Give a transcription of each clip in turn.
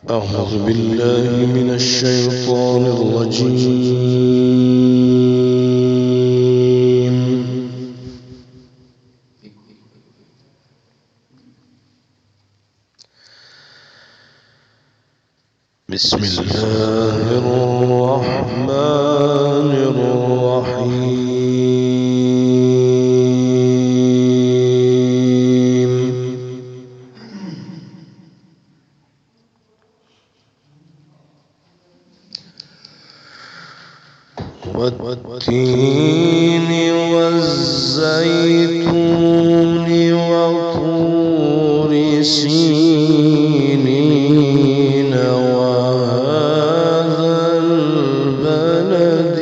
أعوذ بالله من الشيطان الرجيم. بسم الله الرحمن الرحيم. والتين والزيتون وطور سينين وهذا البلد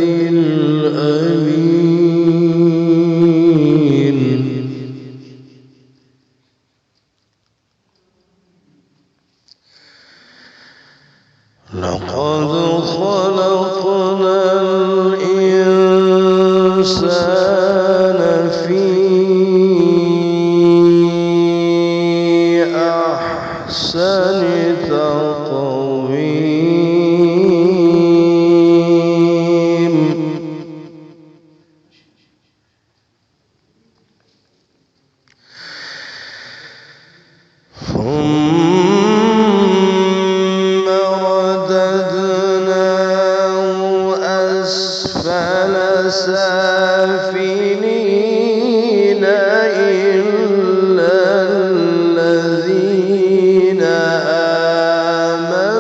الأمين. لقد خلقنا الإنسان في أحسن تقويم. ثم رددناه أسفل سافلين إلا الذين آمنوا